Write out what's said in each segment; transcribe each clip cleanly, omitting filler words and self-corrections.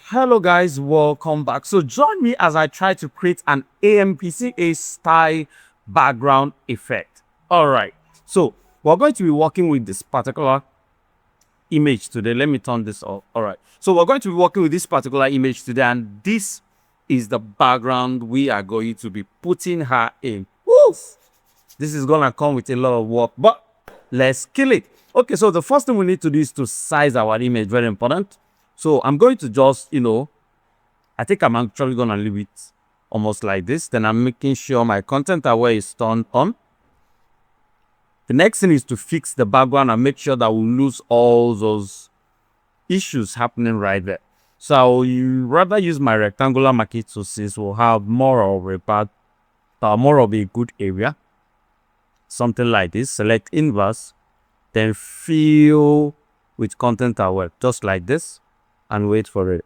Hello guys, welcome back. So join me as I try to create an AMPCA style background effect. All right, so we're going to be working with this particular image today. Let me turn this off. All right, so we're going to be working with this particular image today, and this is the background we are going to be putting her in. Woof! This is gonna come with a lot of work, but let's kill it. Okay, so the first thing we need to do is to size our image. Very important. So I'm going to just, I think I'm actually gonna leave it almost like this. Then I'm making sure my content aware is turned on. The next thing is to fix the background and make sure that we lose all those issues happening right there. So I will rather use my rectangular marquee tool since we'll have more of a good area. Something like this. Select inverse, then fill with content aware, just like this, and wait for it.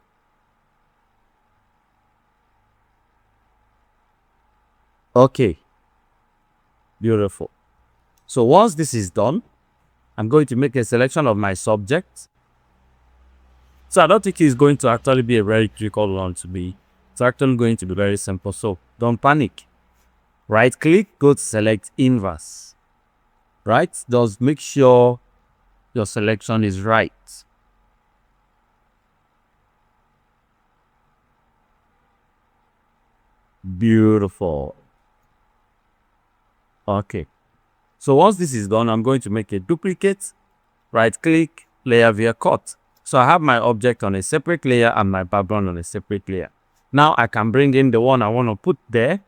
Okay, beautiful. So once this is done, I'm going to make a selection of my subject. So I don't think it's going to actually be a very difficult one to be. It's actually going to be very simple. So don't panic. Right click, go to select inverse. Right? Just make sure your selection is right. Beautiful. Okay. So once this is done, I'm going to make a duplicate. Right click, layer via cut. So I have my object on a separate layer and my background on a separate layer. Now I can bring in the one I want to put there.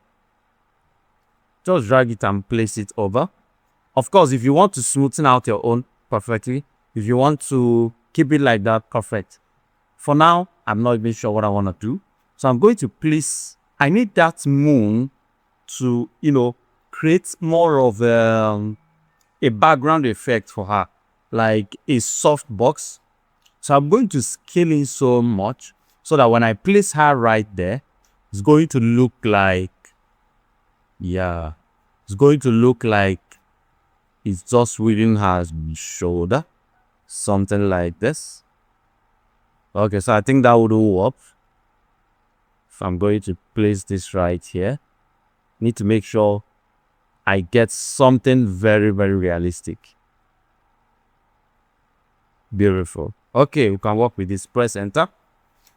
Just drag it and place it over. Of course, if you want to smoothen out your own perfectly, if you want to keep it like that, perfect. For now, I'm not even sure what I want to do. So I'm going to place, I need that moon to, create more of a background effect for her, like a soft box. So I'm going to scale in so much so that when I place her right there, it's going to look like, it's going to look like it's just within her shoulder, something like this. Okay, so I think that would work. If I'm going to place this right here, need to make sure I get something very, very realistic. Beautiful. Okay, we can work with this. Press enter.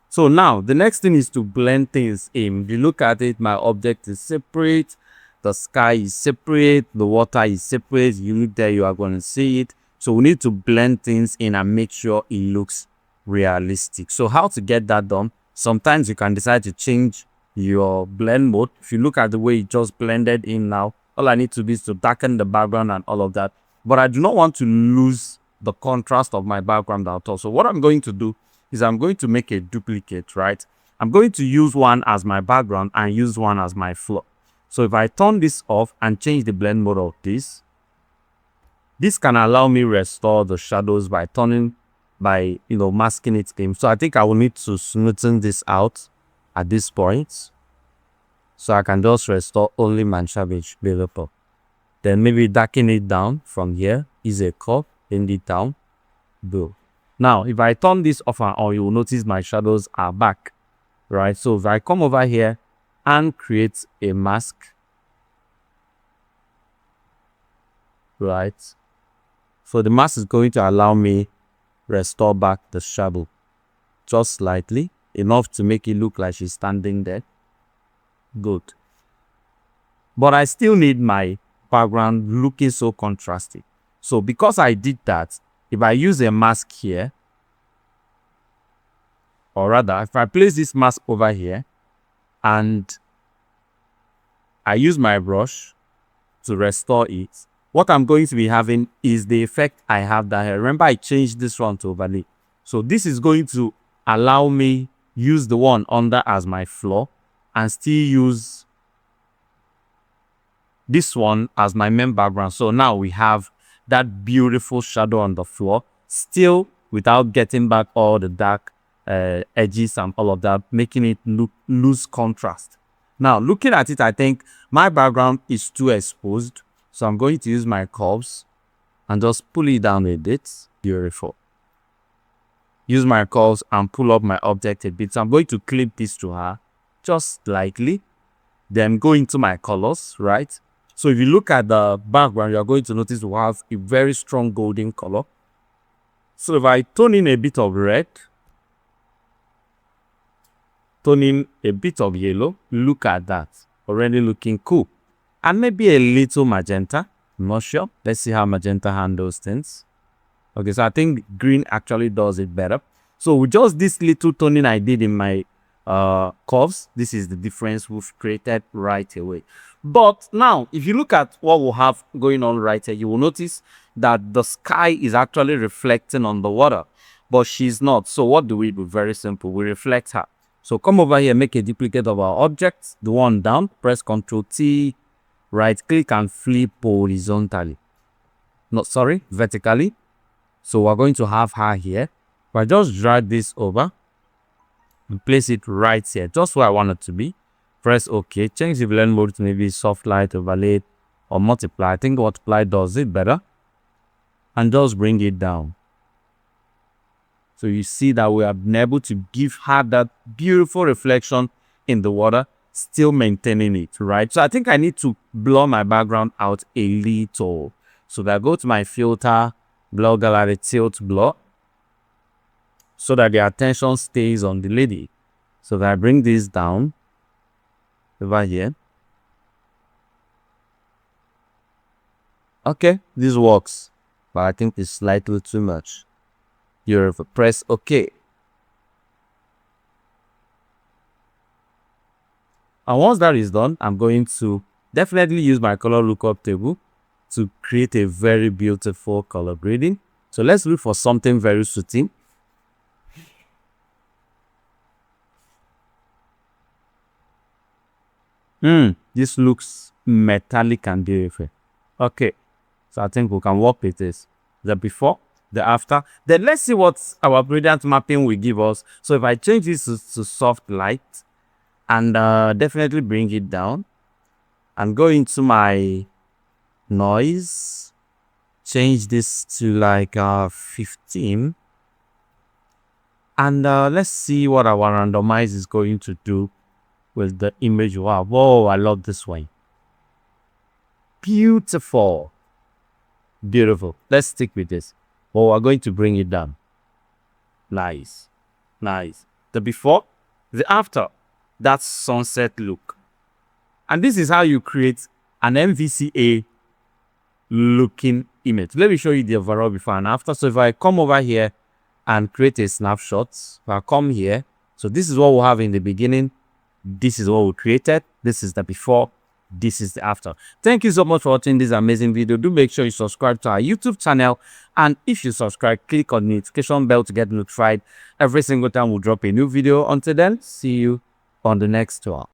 So now the next thing is to blend things in. If you look at it, my object is separate, the sky is separate, the water is separate. You look there, you are going to see it. So we need to blend things in and make sure it looks realistic. So how to get that done? Sometimes you can decide to change your blend mode. If you look at the way it just blended in now, all I need to do is to darken the background and all of that. But I do not want to lose the contrast of my background at all. So what I'm going to do is I'm going to make a duplicate, right? I'm going to use one as my background and use one as my floor. So if I turn this off and change the blend mode of this can allow me restore the shadows by masking it in. So I think I will need to smoothen this out at this point. So I can just restore only my shadows available. Then maybe darken it down from here, is a curve, bring it down, boom. Now, if I turn this off and on, you will notice my shadows are back, right? So if I come over here and create a mask, right? So the mask is going to allow me restore back the shadow just slightly, enough to make it look like she's standing there. Good. But I still need my background looking so contrasty. So because I did that, if I use a mask here, or rather, if I place this mask over here and I use my brush to restore it, what I'm going to be having is the effect I have down here. Remember, I changed this one to overlay. So this is going to allow me use the one under as my floor and still use this one as my main background. So now we have that beautiful shadow on the floor, still without getting back all the dark edges and all of that, making it lose contrast. Now looking at it, I think my background is too exposed, so I'm going to use my curves and just pull it down a bit. Beautiful. use my curves and pull up my object a bit. So I'm going to clip this to her just slightly. Then go into my colors, right? So if you look at the background, you're going to notice we have a very strong golden color. So if I tone in a bit of red, tone in a bit of yellow, look at that. Already looking cool. And maybe a little magenta. I'm not sure. Let's see how magenta handles things. Okay, so I think green actually does it better. So with just this little toning I did in my curves, this is the difference we've created right away. But now, if you look at what we have going on right here, you will notice that the sky is actually reflecting on the water, but she's not. So what do we do? Very simple. We reflect her. So come over here, make a duplicate of our object, the one down, press Ctrl T, right click and flip horizontally. No, sorry, vertically. So we're going to have her here. If I just drag this over and place it right here, just where I want it to be. Press OK. Change the blend mode to maybe soft light, overlay, or multiply. I think multiply does it better. And just bring it down. So you see that we have been able to give her that beautiful reflection in the water, still maintaining it, right? So I think I need to blur my background out a little. So that I go to my filter, blur gallery, tilt blur, so that the attention stays on the lady. So that I bring this down over here. Okay, this works, but I think it's slightly too much. You press OK. And once that is done, I'm going to definitely use my color lookup table to create a very beautiful color grading. So let's look for something very suiting. This looks metallic and beautiful. Okay, so I think we can work with this. The before, the after. Then let's see what our gradient mapping will give us. So if I change this to soft light and definitely bring it down and go into my noise, change this to like 15, and let's see what our randomize is going to do with the image. Wow, whoa, I love this one. Beautiful. Beautiful. Let's stick with this. Well, we're going to bring it down. Nice. Nice. The before, the after. That sunset look. And this is how you create an MVCA looking image. Let me show you the overall before and after. So if I come over here and create a snapshot, if I come here, so this is what we'll have in the beginning. This is what we created. This is the before. This is the after. Thank you so much for watching this amazing video. Do make sure you subscribe to our YouTube channel. And if you subscribe, click on the notification bell to get notified every single time we drop a new video. Until then, see you on the next one.